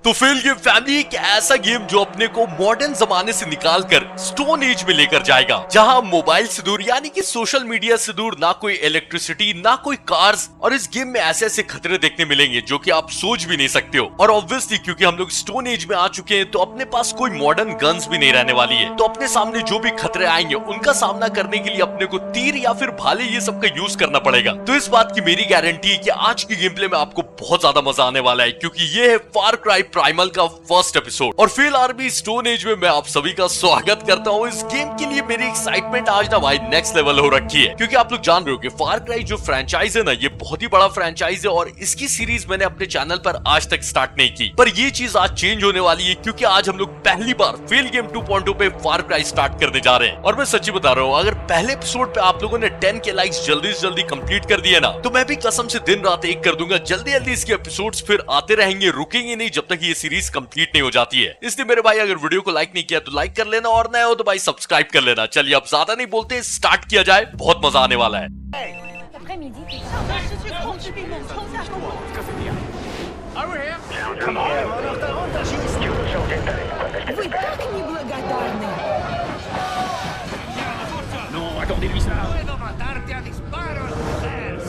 तो fail game family एक ऐसा गेम जो अपने को मॉडर्न जमाने से निकालकर स्टोन एज में लेकर जाएगा, जहां मोबाइल से दूर यानी कि सोशल मीडिया से दूर ना कोई इलेक्ट्रिसिटी ना कोई कार्स, और इस गेम में ऐसे ऐसे खतरे देखने मिलेंगे जो कि आप सोच भी नहीं सकते हो। और ऑब्वियसली क्योंकि हम लोग स्टोन एज में आ चुके हैं तो अपने पास कोई मॉडर्न गन्स भी नहीं रहने वाली है, तो अपने सामने जो भी खतरे आएंगे उनका सामना करने के लिए अपने को तीर या फिर भाले ये सब का यूज करना पड़ेगा। तो इस बात की मेरी गारंटी है कि आज की गेम प्ले में आपको बहुत ज्यादा मजा आने वाला है, क्योंकि ये है फार क्राई प्राइमल का फर्स्ट एपिसोड। और फिल आर्मी स्टोन एज में मैं आप सभी का स्वागत करता हूँ। इस गेम के लिए मेरी एक्साइटमेंट आज ना भाई नेक्स्ट लेवल हो रखी है, क्योंकि आप लोग जान रहे हो कि फार क्राई जो फ्रेंचाइज है ना, ये बहुत ही बड़ा फ्रेंचाइज है और इसकी सीरीज मैंने अपने चैनल पर आज तक स्टार्ट नहीं की। पर ये चीज आज चेंज होने वाली है, क्योंकि आज हम लोग पहली बार फेल गेम 2.0 पे फार क्राई स्टार्ट करने जा रहे हैं। और मैं सच्ची बता रहा हूँ, अगर पहले एपिसोड पे आप लोगों ने 10 के लाइक्स जल्दी से जल्दी कंप्लीट कर दिए ना, तो मैं भी कसम से दिन रात एक कर दूंगा। जल्दी जल्दी इसके एपिसोड्स फिर आते रहेंगे, रुकेंगे नहीं जब तक ये सीरीज कंप्लीट नहीं हो जाती है। इसलिए मेरे भाई अगर वीडियो को लाइक नहीं किया तो लाइक कर लेना, और नए हो तो भाई सब्सक्राइब कर लेना। चलिए अब ज्यादा नहीं बोलते, स्टार्ट किया जाए, बहुत मजा आने वाला है।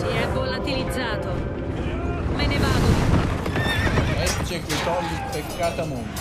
Si è volatilizzato. Me ne vado. Ecce qui togli peccata mondo.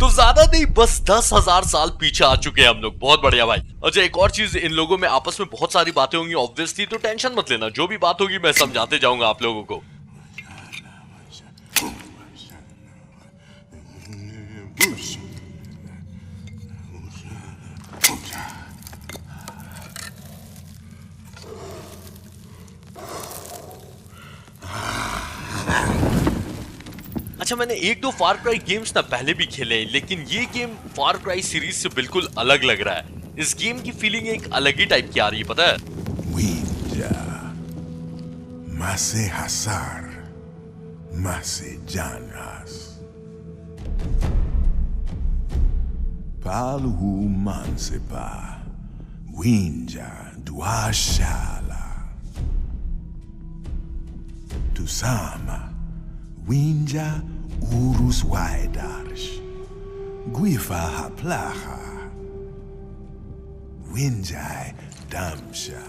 तो ज्यादा नहीं, बस 10,000 साल पीछे आ चुके हैं हम लोग। बहुत बढ़िया भाई। अच्छा, एक और चीज, इन लोगों में आपस में बहुत सारी बातें होंगी ऑब्वियसली, तो टेंशन मत लेना, जो भी बात होगी मैं समझाते जाऊंगा आप लोगों को। अच्छा, मैंने एक दो फार क्राई गेम्स ना पहले भी खेले, लेकिन ये गेम फार क्राई सीरीज से बिल्कुल अलग लग रहा है। इस गेम की फीलिंग एक अलग ही टाइप की आ रही है, पता है? Winja, Mase Hasar, Mase Janas. Palhu Mansepa, Winja Duashala. Tusama, Winja Urus Waidarsh, Guifa Haplaha, Winjai Damsha,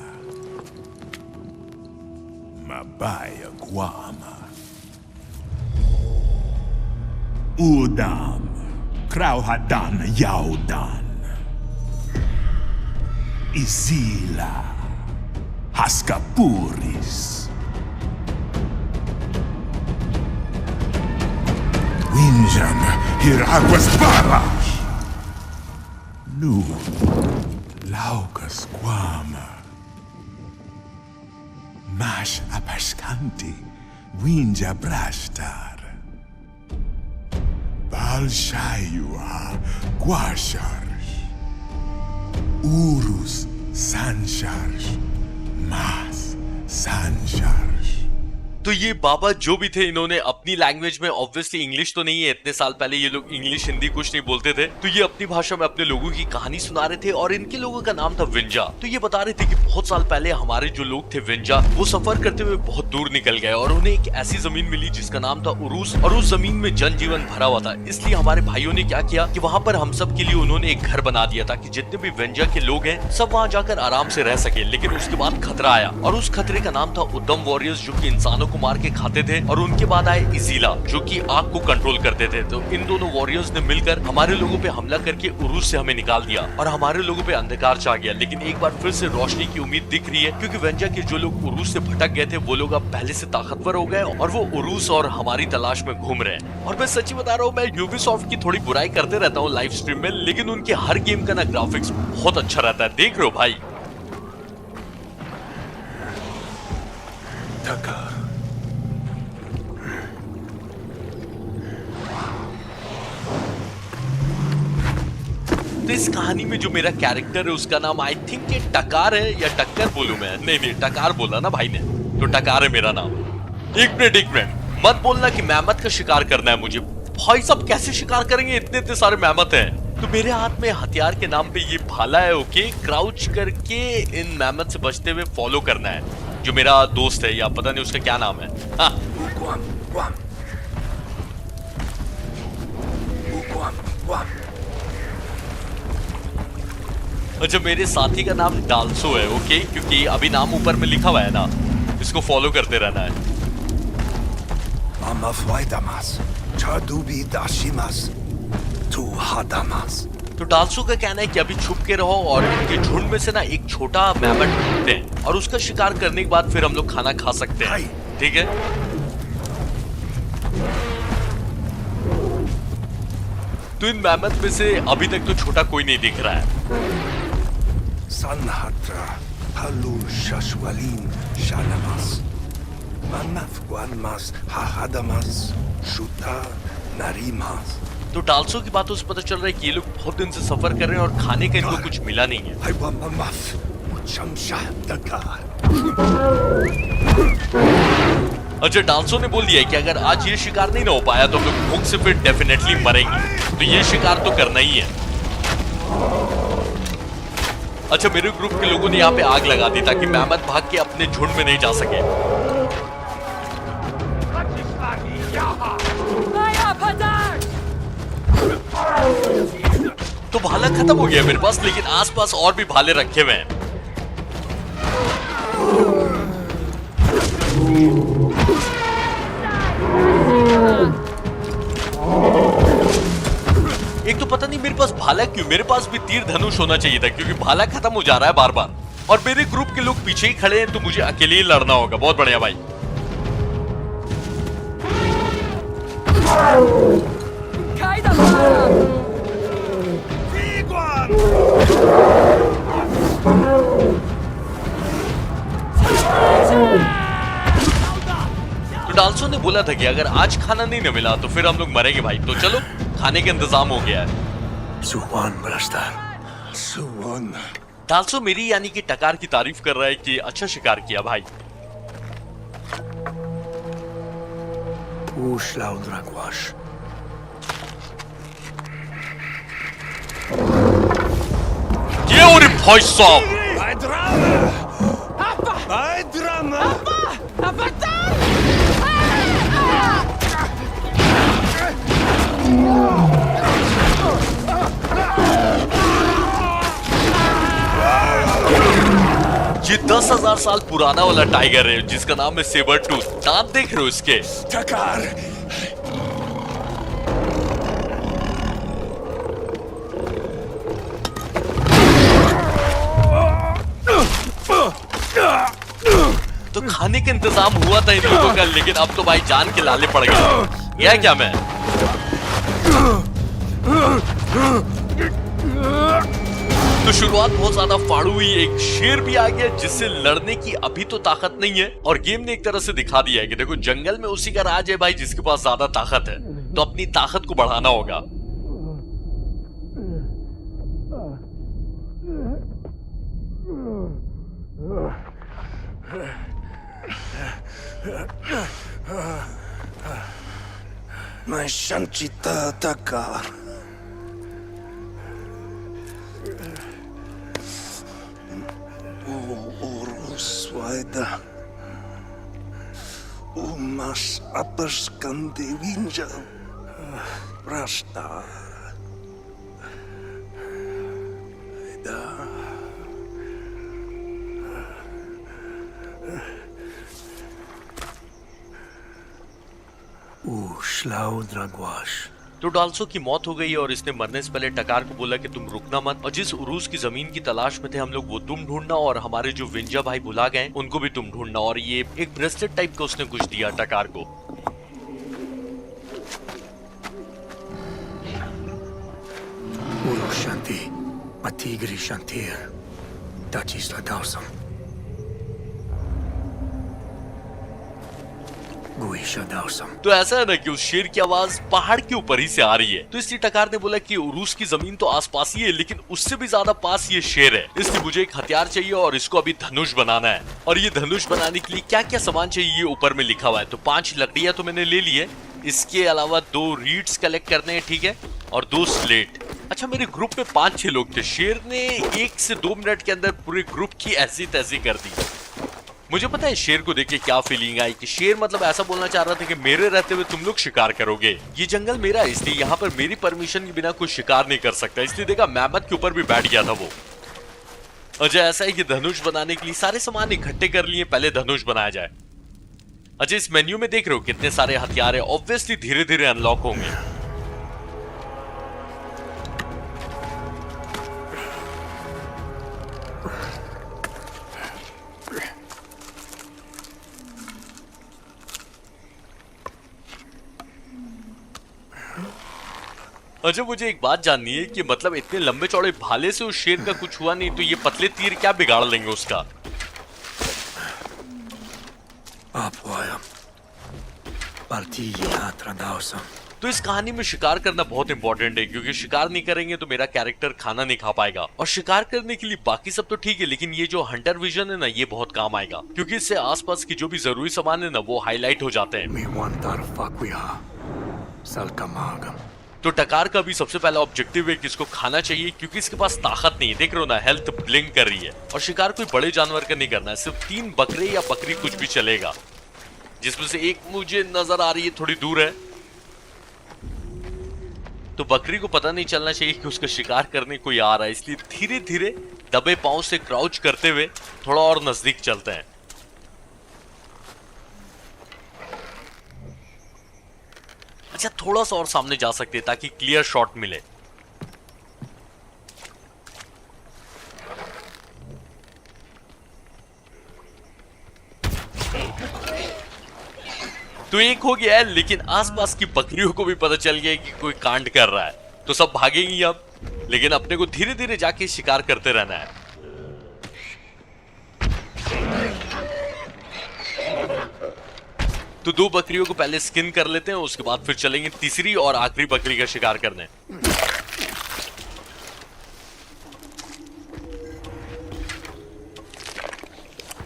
Mabaya Guama, Udam, Krauhadan Yaudan, Izila, Haskapuris, Winjam Hiraguas Barash, Nu Laukas Guama, Mash Apashkanti, Winja Brashtar, Balshayua Guasharsh, Urus Sansharsh, Mas Sansharsh. तो ये बाबा जो भी थे, इन्होंने अपनी language में, obviously English तो नहीं है, इतने साल पहले ये लोग इंग्लिश हिंदी कुछ नहीं बोलते थे, तो ये अपनी भाषा में अपने लोगों की कहानी सुना रहे थे। और इनके लोगों का नाम था विंजा। तो ये बता रहे थे कि बहुत साल पहले हमारे जो लोग थे विंजा, वो सफर करते हुए बहुत दूर निकल गए और उन्हें एक ऐसी जमीन मिली जिसका नाम था उरूस, और उस जमीन में जनजीवन भरा हुआ था। इसलिए हमारे भाइयों ने क्या किया कि वहाँ पर हम सब के लिए उन्होंने एक घर बना दिया, ताकि जितने भी विंजा के लोग हैं सब वहाँ जाकर आराम से रह सके। लेकिन उसके बाद खतरा आया, और उस खतरे का नाम था उद्दम वॉरियर्स, जो कि इंसानों को मार के खाते थे। और उनके बाद आए इजीला, जो कि आग को कंट्रोल करते थे। तो इन दोनों वॉरियर्स ने मिलकर हमारे लोगों पे हमला करके उरूस से हमें निकाल दिया, और हमारे लोगों पे अंधकार छा गया। लेकिन एक बार फिर से रोशनी की उम्मीद दिख रही है, क्योंकि वेंजा के जो लोग उरूस से भटक गए थे वो लोग अब पहले से ताकतवर हो गए, और वो उरूस और हमारी तलाश में घूम रहे हैं। और मैं सच्ची बता रहा हूँ, मैं यूबीसॉफ्ट की थोड़ी बुराई करते रहता हूँ लाइव स्ट्रीम में, लेकिन उनके हर गेम का ना ग्राफिक्स बहुत अच्छा रहता है। देख रहे हो भाई? तो इस कहानी में जो मेरा कैरेक्टर है उसका नाम आई थिंक ये टकार है, या टक्कर बोलूं मैं? नहीं, टकार बोला ना भाई ने, तो टकार है मेरा नाम। एक मिनट मत बोलना कि मैमथ का शिकार करना है मुझे। भाई साहब कैसे शिकार करेंगे, इतने सारे मैमथ हैं। तो मेरे हाथ में हथियार के नाम पे ये भाला है। ओके, क्राउच करके इन मैमथ से बचते हुए फॉलो करना है। जो मेरा दोस्त है, या पता नहीं उसका क्या नाम है। हाँ। अच्छा, मेरे साथी का नाम डाल्सो है। ओके, क्योंकि अभी नाम ऊपर में लिखा हुआ है ना, इसको फॉलो करते रहना है। तो डाल्सो का कहना है कि अभी छुप के रहो और इनके झुंड में से ना एक छोटा मैमथ ढूंढते हैं और उसका शिकार करने के बाद फिर हम लोग खाना खा सकते हैं। ठीक है। तो इन मैमथ में से अभी तक तो छोटा कोई नहीं दिख रहा है। Sanhatra, Halu Shashwalin, Shalamas, Manafguanmas, Hahadamas, Shuta, Narimas. तो डाल्सो की बातों से पता चल रहा है कि ये लोग बहुत दिन से सफर कर रहे हैं और खाने का इनको कुछ मिला नहीं है। अच्छा, डाल्सो ने बोल दिया है कि अगर आज ये शिकार नहीं ना हो पाया तो हम लोग भूख से फिर डेफिनेटली मरेंगे, तो ये शिकार तो करना ही है। अच्छा, मेरे ग्रुप के लोगों ने यहाँ पे आग लगा दी ताकि मैमथ भाग के अपने झुंड में नहीं जा सके। तो भाला खत्म हो गया मेरे पास, लेकिन आसपास और भी भाले रखे हुए हैं। एक तो पता नहीं मेरे पास भाला क्यों, मेरे पास भी तीर धनुष होना चाहिए था, क्योंकि भाला खत्म हो जा रहा है बार बार और मेरे ग्रुप के लोग पीछे ही खड़े हैं, तो मुझे अकेले ही लड़ना होगा। बहुत बढ़िया भाई। तो डाल्सो ने बोला था कि अगर आज खाना नहीं न मिला तो फिर हम लोग मरेंगे भाई। तो चलो, खाने का इंतजाम हो गया है। Suwan. डाल्सो मेरी यानी कि टकार की तारीफ कर रहा है कि अच्छा शिकार किया भाई। Uslaudragwash. ये और भाई साहब, ये 10,000 साल पुराना वाला टाइगर है जिसका नाम है सेबर टूथ। दांत देख रहे हो इसके? Takar. तो खाने का इंतजाम हुआ था इन लोगों का, लेकिन अब तो भाई जान के लाले पड़ गए। यह क्या मैं तो शुरुआत बहुत ज्यादा फाड़ू हुई। एक शेर भी आ गया जिससे लड़ने की अभी तो ताकत नहीं है, और गेम ने एक तरह से दिखा दिया है कि देखो जंगल में उसी का राज है भाई जिसके पास ज्यादा ताकत है, तो अपनी ताकत को बढ़ाना होगा। My Shanchita Takar. Uruswaida. Umas Aperskandi Vinja. Rasta. Da. Uslaudragwash. तो डाल्सो की मौत हो गई और इसने मरने से पहले टकार को बोला कि तुम रुकना मत, और जिस उरूस की जमीन की तलाश में थे हम लोग वो तुम ढूंढना, और हमारे जो विंजा भाई बुला गए उनको भी तुम ढूंढना। और ये एक ब्रेसलेट टाइप का उसने कुछ दिया टकार को। Urushanti. Matigri Shantir. Tachisla Dausam. Guisha Dausam. तो ऐसा है ना कि उस शेर की आवाज पहाड़ के ऊपर ही से आ रही है, तो इसलिए टकार ने बोला कि उरूस की जमीन तो आसपास ही है, लेकिन उससे भी ज्यादा पास ये शेर है, इसलिए मुझे एक हथियार चाहिए और इसको अभी धनुष बनाना है। और ये धनुष बनाने के लिए क्या क्या सामान चाहिए ये ऊपर में लिखा हुआ है। तो 5 लकड़ियां तो मैंने ले ली है, इसके अलावा 2 रीड्स कलेक्ट करने हैं, ठीक है, और 2 स्लेट। अच्छा, मेरे ग्रुप में 5-6 लोग थे। शेर ने 1 से 2 मिनट के अंदर पूरे ग्रुप की ऐसी तैसी कर दी। मुझे पता है शेर को देख के क्या फीलिंग आई कि शेर मतलब ऐसा बोलना चाह रहा था कि मेरे रहते हुए तुम लोग शिकार करोगे। ये जंगल मेरा है, इसलिए यहाँ पर मेरी परमिशन के बिना कोई शिकार नहीं कर सकता। इसलिए देखा, मैमथ के ऊपर भी बैठ गया था वो। अजय ऐसा है कि धनुष बनाने के लिए सारे सामान इकट्ठे कर लिए, पहले धनुष बनाया जाए। अजय इस मेन्यू में देख रहे हो कितने सारे हथियार है, ऑब्वियसली धीरे धीरे अनलॉक होंगे। अच्छा, मुझे एक बात जाननी है कि मतलब इतने लंबे चौड़े भाले से उस शेर का कुछ हुआ नहीं, तो ये पतले तीर क्या बिगाड़ लेंगे उसका? तो इस कहानी में शिकार करना बहुत इंपॉर्टेंट है, क्योंकि शिकार नहीं करेंगे तो मेरा कैरेक्टर खाना नहीं खा पाएगा। और शिकार करने के लिए बाकी सब तो ठीक है, लेकिन ये जो हंटर विजन है ना, ये बहुत काम आएगा, क्योंकि इससे आसपास की जो भी जरूरी सामान है ना, वो हाईलाइट हो जाते हैं। तो टकार का भी सबसे पहला ऑब्जेक्टिव है कि इसको खाना चाहिए, क्योंकि इसके पास ताकत नहीं है। देख रहे हो ना, हेल्थ ब्लिंक कर रही है। और शिकार कोई बड़े जानवर का नहीं करना है, सिर्फ 3 बकरे या बकरी कुछ भी चलेगा, जिसमें से एक मुझे नजर आ रही है थोड़ी दूर है। तो बकरी को पता नहीं चलना चाहिए कि उसका शिकार करने कोई आ रहा है, इसलिए धीरे धीरे दबे पांव से क्राउच करते हुए थोड़ा और नजदीक चलते हैं। अच्छा, थोड़ा सा और सामने जा सकते हैं ताकि क्लियर शॉट मिले। तो एक हो गया है, लेकिन आसपास की बकरियों को भी पता चल गया कि कोई कांड कर रहा है, तो सब भागेंगी अब। लेकिन अपने को धीरे धीरे जाके शिकार करते रहना है। तो 2 बकरियों को पहले स्किन कर लेते हैं, उसके बाद फिर चलेंगे तीसरी और आखिरी बकरी का शिकार करने।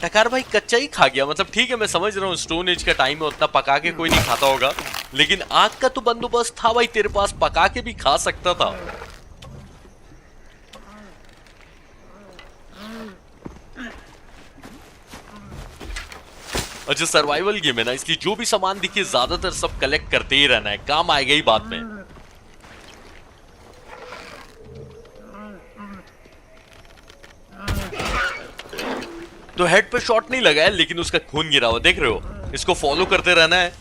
टकार भाई कच्चा ही खा गया, मतलब ठीक है, मैं समझ रहा हूँ स्टोन एज का टाइम है, उतना पका के कोई नहीं खाता होगा, लेकिन आग का तो बंदोबस्त था भाई तेरे पास, पका के भी खा सकता था। अच्छा, सर्वाइवल गेम है ना, इसलिए जो भी सामान दिखे ज्यादातर सब कलेक्ट करते ही रहना है, काम आएगा ही बाद में। तो हेड पे शॉट नहीं लगा है, लेकिन उसका खून गिरा हुआ देख रहे हो, इसको फॉलो करते रहना है।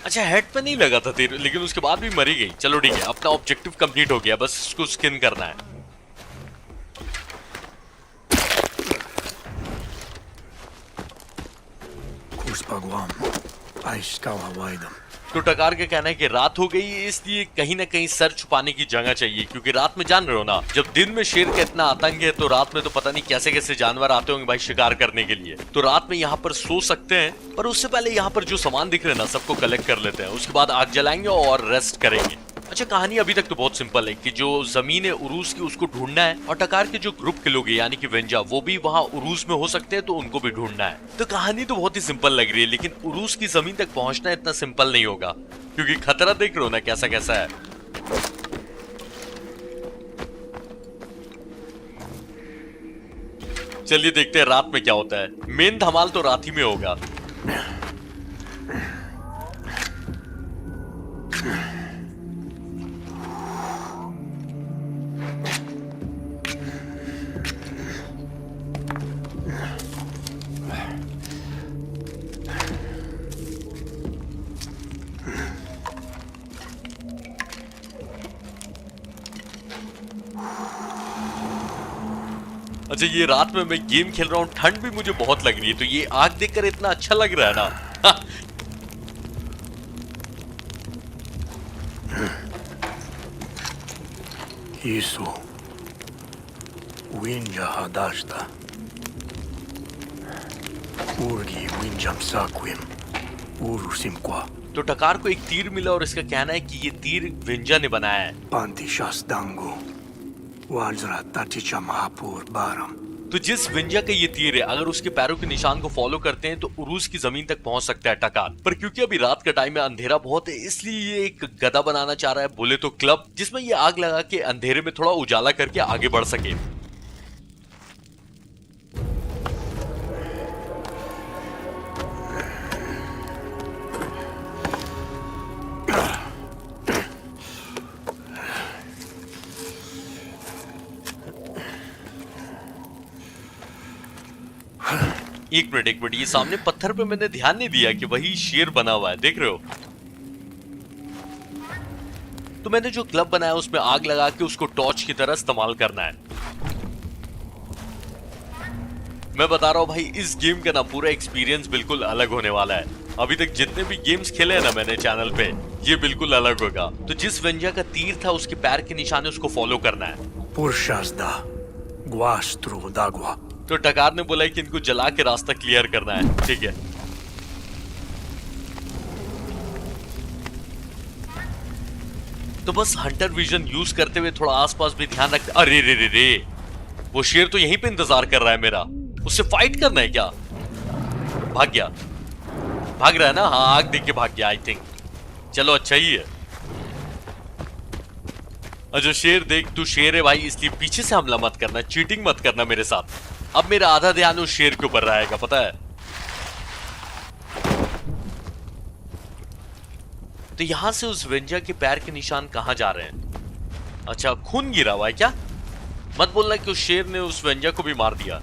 अच्छा, हेड पे नहीं लगा था तीर, लेकिन उसके बाद भी मरी गई। चलो ठीक है, अपना ऑब्जेक्टिव कंप्लीट हो गया, बस इसको स्किन करना है। तो टकार का कहना है कि रात हो गई है, इसलिए कहीं ना कहीं सर छुपाने की जगह चाहिए, क्योंकि रात में जान रहे हो ना, जब दिन में शेर का इतना आतंक है, तो रात में तो पता नहीं कैसे कैसे जानवर आते होंगे भाई शिकार करने के लिए। तो रात में यहाँ पर सो सकते हैं, पर उससे पहले यहाँ पर जो सामान दिख रहे हैं ना, सबको कलेक्ट कर लेते हैं, उसके बाद आग जलाएंगे और रेस्ट करेंगे। अच्छा, कहानी अभी तक तो बहुत सिंपल है कि जो जमीन है उरूस की, उसको ढूंढना है, और टकार के जो ग्रुप के लोग हैं यानी कि वेंजा, वो भी वहां उरूस में हो सकते हैं, तो उनको भी ढूंढना है। तो कहानी तो बहुत ही सिंपल लग रही है, लेकिन उरूस की जमीन तक पहुंचना इतना सिंपल नहीं होगा, क्योंकि खतरा देख रहे हो ना कैसा कैसा है। चलिए देखते हैं रात में क्या होता है। मेन धमाल तो रात ही में होगा। अच्छा, ये रात में मैं गेम खेल रहा हूँ, ठंड भी मुझे बहुत लग रही है, तो ये आग देखकर इतना अच्छा लग रहा है ना। Isso. Winja hadashta. Urgi winjam saquim. Urusimqua. तो टकार को एक तीर मिला और इसका कहना है कि ये तीर विंजा ने बनाया है। Pantishas dangu. Wajra taticha mahapur baram. तो जिस विंजा का ये तीर है, अगर उसके पैरों के निशान को फॉलो करते हैं तो उरूस की जमीन तक पहुंच सकता है टकार। पर क्योंकि अभी रात का टाइम है, अंधेरा बहुत है, इसलिए ये एक गदा बनाना चाह रहा है, बोले तो क्लब, जिसमें ये आग लगा के अंधेरे में थोड़ा उजाला करके आगे बढ़ सके। एक मिनट, ये सामने पत्थर पे मैंने ध्यान नहीं दिया कि वही शेर बना हुआ है, देख रहे हो? तो मैंने जो क्लब बनाया उसमें आग लगा के उसको टॉर्च की तरह इस्तेमाल करना है। मैं बता रहा हूं भाई, इस गेम का ना पूरा एक्सपीरियंस बिल्कुल अलग होने वाला है। अभी तक जितने भी गेम्स खेले हैं ना मैंने चैनल पे, ये बिल्कुल अलग होगा। तो जिस विंजा का तीर था उसके पैर के निशान है, उसको फॉलो करना है। Purshazda, Guastru d'Agua. तो टकार ने बोला कि इनको जला के रास्ता क्लियर करना है, ठीक है। तो बस हंटर विजन यूज करते हुए थोड़ा आसपास भी ध्यान रखते। अरे रे रे रे, वो शेर तो यहीं पे इंतजार कर रहा है मेरा, उससे फाइट करना है क्या? भाग गया, भाग रहा है ना? हाँ, आग देख के भाग गया आई थिंक। चलो अच्छा ही है। अच्छा शेर देख, तू शेर है भाई, इसलिए पीछे से हमला मत करना, चीटिंग मत करना मेरे साथ। अब मेरा आधा ध्यान उस शेर के ऊपर रहेगा, पता है? तो यहां से उस विंजा के पैर के निशान कहां जा रहे हैं? अच्छा, खून गिरा हुआ है क्या? मत बोलना कि उस शेर ने उस विंजा को भी मार दिया।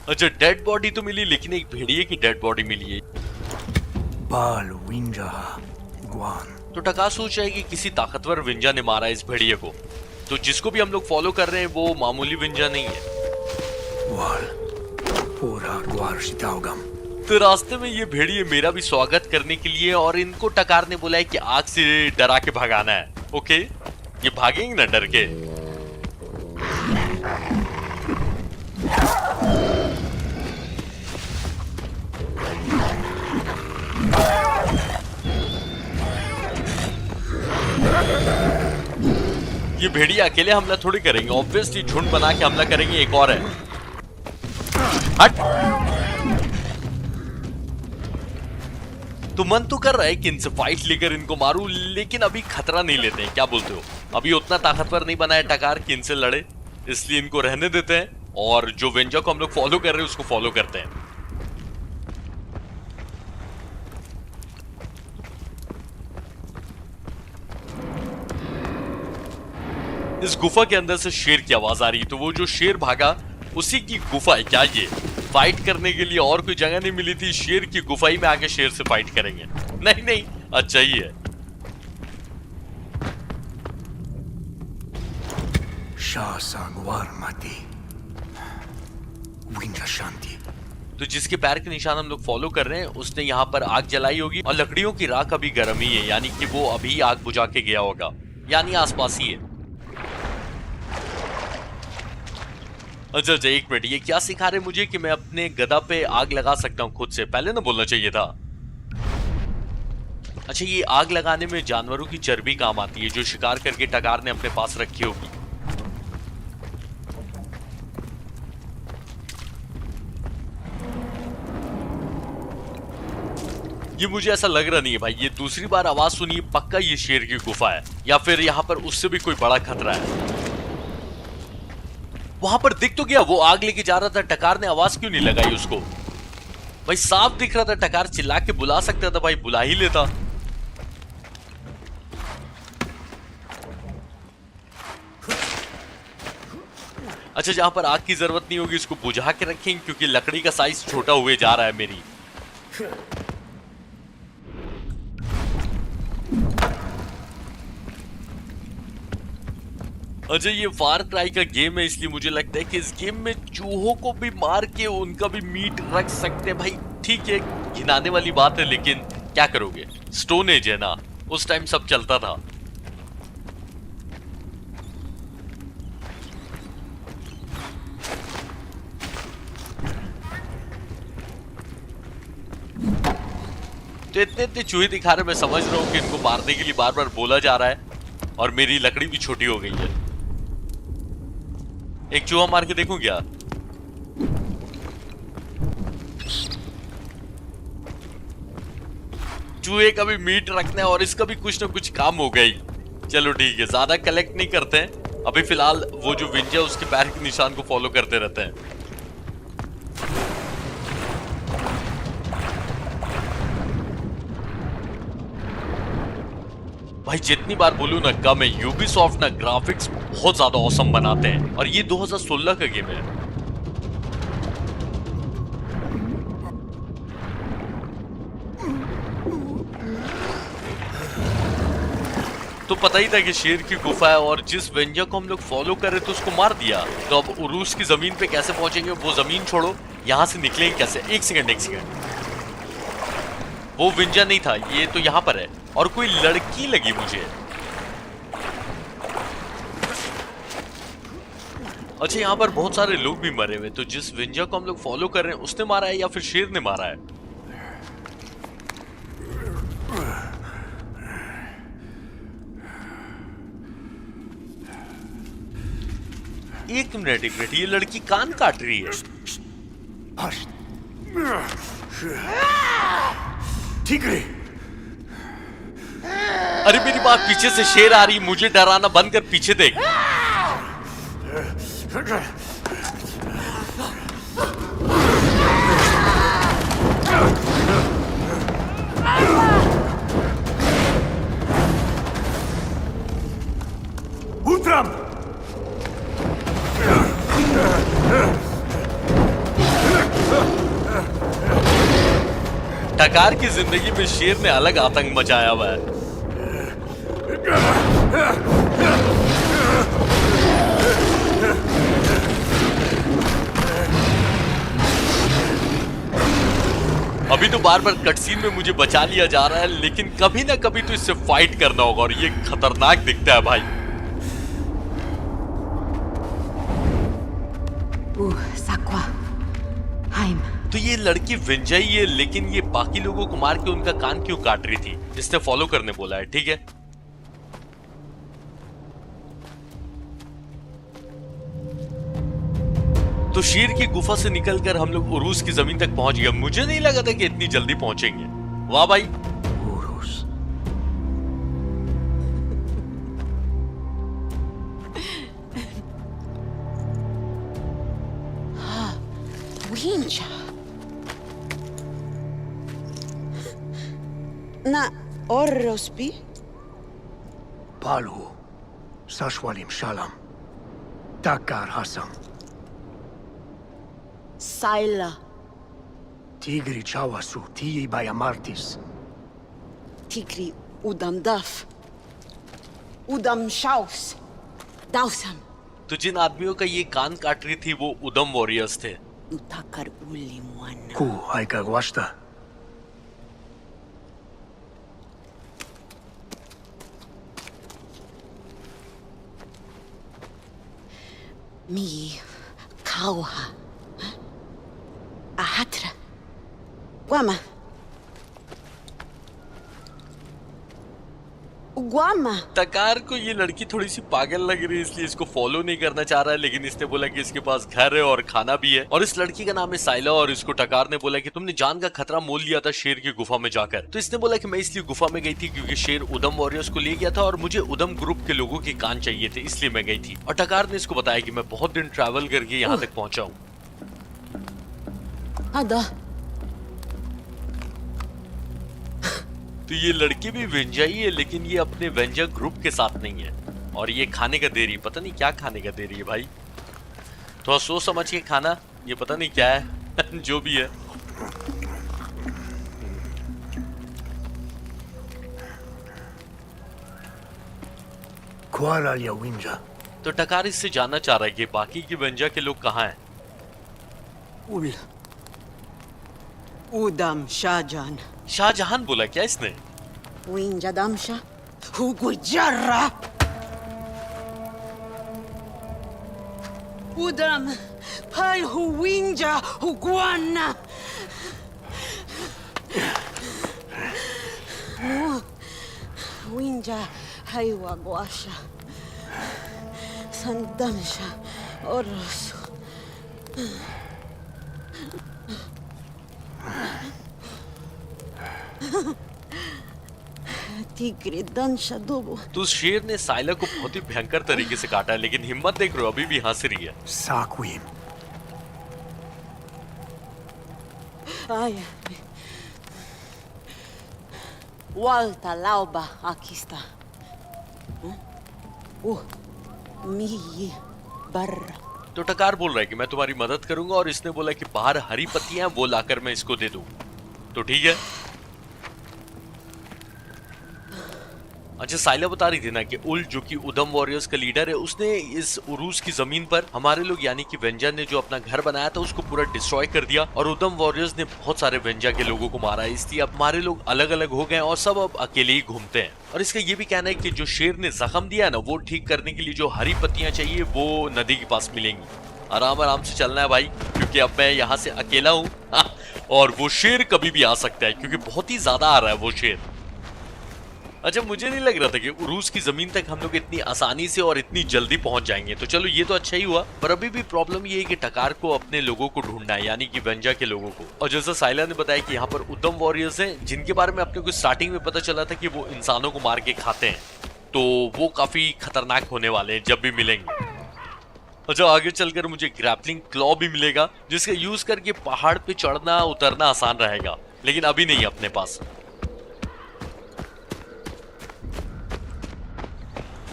अच्छा, डेड बॉडी तो मिली, लेकिन एक भेड़िए की डेड बॉडी मिली है। Bal Winja Guan. तो टका सोच रहा है कि किसी ताकतवर विंजा ने मारा इस भेड़िए को। तो जिसको भी हम लोग फॉलो कर रहे हैं वो मामूली विंजा नहीं है। Wal. Pura Guarshitaugam. तो रास्ते में ये भेड़िए मेरा भी स्वागत करने के लिए, और इनको टकार ने बोला है कि आग से डरा के भगाना है। ओके, ये भागेंगे ना डर के? ये भेड़िए अकेले हमला थोड़ी करेंगे, ऑब्वियसली झुंड बना के हमला करेंगे। एक और है, हट। तो मन तो कर रहा है कि इनसे फाइट लेकर इनको मारूं, लेकिन अभी खतरा नहीं लेते हैं, क्या बोलते हो? अभी उतना ताकतवर नहीं बना है टकार कि इनसे लड़े, इसलिए इनको रहने देते हैं और जो विंजा को हम लोग फॉलो कर रहे हैं उसको फॉलो करते हैं। इस गुफा के अंदर से शेर की आवाज आ रही है, तो वो जो शेर भागा उसी की गुफा है क्या? ये फाइट करने के लिए और कोई जगह नहीं मिली थी, शेर की गुफा ही में आके शेर से फाइट करेंगे? नहीं नहीं, अच्छा ही है। Shasa Guarmati. Winja Shanti. तो जिसके पैर के निशान हम लोग फॉलो कर रहे हैं उसने यहाँ पर आग जलाई होगी, और लकड़ियों की राख अभी गर्म ही है, यानी कि वो अभी आग बुझा के गया होगा, यानी आसपास ही है। अच्छा, एक मिनट, ये क्या सिखा रहे मुझे कि मैं अपने गदा पे आग लगा सकता हूँ खुद से? पहले ना बोलना चाहिए था। अच्छा, ये आग लगाने में जानवरों की चर्बी काम आती है जो शिकार करके टकार ने अपने पास रखी होगी। ये मुझे ऐसा लग रहा नहीं है भाई, ये दूसरी बार आवाज सुनी, पक्का ये शेर की गुफा है, या फिर यहाँ पर उससे भी कोई बड़ा खतरा है। वहां पर दिख तो गया, वो आग लेके जा रहा था, टकार ने आवाज क्यों नहीं लगाई उसको? भाई साफ दिख रहा था, टकार चिल्ला के बुला सकता था भाई, बुला ही लेता। अच्छा, जहां पर आग की जरूरत नहीं होगी इसको बुझा के रखेंगे, क्योंकि लकड़ी का साइज छोटा हुए जा रहा है मेरी। अच्छा, ये फार क्राई का गेम है, इसलिए मुझे लगता है कि इस गेम में चूहों को भी मार के उनका भी मीट रख सकते हैं। भाई ठीक है, घिनाने वाली बात है, लेकिन क्या करोगे, स्टोन एज है ना, उस टाइम सब चलता था। तो इतने इतने चूहे दिखा रहे, मैं समझ रहा हूँ कि इनको मारने के लिए बार बार बोला जा रहा है और मेरी लकड़ी भी छोटी हो गई है। एक चूहा मार के देखूं क्या? चूहे का भी मीट रखना है और इसका भी कुछ ना कुछ काम हो गई। चलो ठीक है, ज्यादा कलेक्ट नहीं करते हैं अभी फिलहाल। वो जो विंजा उसके पैर के निशान को फॉलो करते रहते हैं। भाई जितनी बार बोलूं ना कम है, यूबीसॉफ्ट ना ग्राफिक्स बहुत ज्यादा औसम बनाते हैं और ये 2016 का गेम है। तो पता ही था कि शेर की गुफा है और जिस वेंजा को हम लोग फॉलो कर रहे थे उसको मार दिया। तो अब उरूस की जमीन पे कैसे पहुंचेंगे? वो जमीन छोड़ो, यहां से निकलेंगे कैसे? एक सेकंड, वो वेंजा नहीं था, ये तो यहां पर है और कोई लड़की लगी मुझे। अच्छा, यहां पर बहुत सारे लोग भी मरे हुए। तो जिस वेंजा को हम लोग फॉलो कर रहे हैं उसने मारा है या फिर शेर ने मारा है? एक मिनट, ये लड़की कान काट रही है। tigre, अरे मेरी बात, पीछे से शेर आ रही, मुझे डराना बंद कर, पीछे देख। Utram! टकार की जिंदगी में शेर ने अलग आतंक मचाया हुआ है। अभी तो बार बार कटसीन में मुझे बचा लिया जा रहा है, लेकिन कभी ना कभी तो इससे फाइट करना होगा और ये खतरनाक दिखता है भाई। Sakwa. Haim. तो ये लड़की विंजा ही है, लेकिन ये बाकी लोगों को मार के उनका कान क्यों काट रही थी? इसने फॉलो करने बोला है, ठीक है। तो शेर की गुफा से निकलकर हम लोग उरूस की जमीन तक पहुंच गए। मुझे नहीं लगा था कि इतनी जल्दी पहुंचेंगे। वाह भाई। Urus. Winja. Na Orrospi? Palu. Sashwalim Shalam. Takar Hassam. Saila. Tigri Chawasu. Tii Bayamartis. Tigri Udam Daf. Udam Shaus. Dausam. तो जिन आदमियों का ये कान काट रही थी वो उदम वॉरियर्स थे। Utakar Ulimuana. Ku Aika Gwashta. Mi Kauha. Ahatra. Guama. Guama. तकार को ये लड़की थोड़ी सी पागल लग रही है, इसलिए इसको फॉलो नहीं करना चाह रहा है, लेकिन इसने बोला कि इसके पास घर है और खाना भी है और इस लड़की का नाम है साइला। और इसको टकार ने बोला कि तुमने जान का खतरा मोल लिया था शेर की गुफा में जाकर। तो इसने बोला कि मैं इसलिए गुफा में गई थी क्योंकि शेर उदम वॉरियर्स को ले गया था और मुझे उदम ग्रुप के लोगों के कान चाहिए थे, इसलिए मैं गई थी। और टकार ने इसको बताया कि मैं बहुत दिन ट्रैवल करके यहाँ तक पहुंचा हूँ। Ada. तो ये लड़की भी वेंजा ही है, लेकिन ये अपने वेंजा ग्रुप के साथ नहीं है और ये खाने का दे रही है। पता नहीं क्या खाने का दे रही है भाई, थोड़ा सोच समझ के खाना। ये पता नहीं क्या है जो भी है। Kuala ya Winja. तो टकार इससे जानना चाह रहा है कि बाकी के वेंजा के लोग कहाँ हैं। Ul. Udam Shajan. शाहजहान बोला क्या इसने? Winja Damsha. Hugujarra. Udam. Pal Huwinja Huguana. Winja, Haiwa Guasha, Sandansha, Orosu. Tigre Dansha Dubu. तो उस शेर ने साइला को बहुत ही भयंकर तरीके से काटा, लेकिन हिम्मत देख रहे हो अभी भी हंस रही है। Saquim. Ai. Walta Lauba, aqui está. Mi barra. तो टकार बोल रहा है कि मैं तुम्हारी मदद करूंगा, और इसने बोला कि बाहर हरी पत्तियां वो लाकर मैं इसको दे दूं। तो ठीक है। अच्छा, साइला बता रही थी ना कि उल जो कि उदम वॉरियर्स का लीडर है, उसने इस उरूस की जमीन पर हमारे लोग यानी कि वेंजा ने जो अपना घर बनाया था उसको पूरा डिस्ट्रॉय कर दिया, और उदम वॉरियर्स ने बहुत सारे वेंजा के लोगों को मारा। इसलिए अब हमारे लोग अलग अलग हो गए और सब अब अकेले ही घूमते हैं। और इसका ये भी कहना है कि जो शेर ने जख्म दिया ना, वो ठीक करने के लिए जो हरी पत्तियां चाहिए वो नदी के पास मिलेंगी। आराम आराम से चलना है भाई, क्योंकि अब मैं यहाँ से अकेला हूँ और वो शेर कभी भी आ सकता है, क्योंकि बहुत ही ज्यादा आ रहा है वो शेर। अच्छा, मुझे नहीं लग रहा था कि उरूस की जमीन तक हम लोग इतनी आसानी से और इतनी जल्दी पहुंच जाएंगे। तो चलो, ये तो अच्छा ही हुआ, पर अभी भी प्रॉब्लम ये है कि टकार को अपने लोगों को ढूंढना है, यानी कि वेंजा के लोगों को। और जैसा साइला ने बताया कि यहाँ पर उदम वॉरियर्स हैं, जिनके बारे में अपने को स्टार्टिंग में पता चला था कि वो इंसानों को मार के खाते हैं, तो वो काफी खतरनाक होने वाले हैं जब भी मिलेंगे। अच्छा, आगे चलकर मुझे ग्रैपलिंग क्लॉ भी मिलेगा, जिसका यूज करके पहाड़ पे चढ़ना उतरना आसान रहेगा, लेकिन अभी नहीं अपने पास।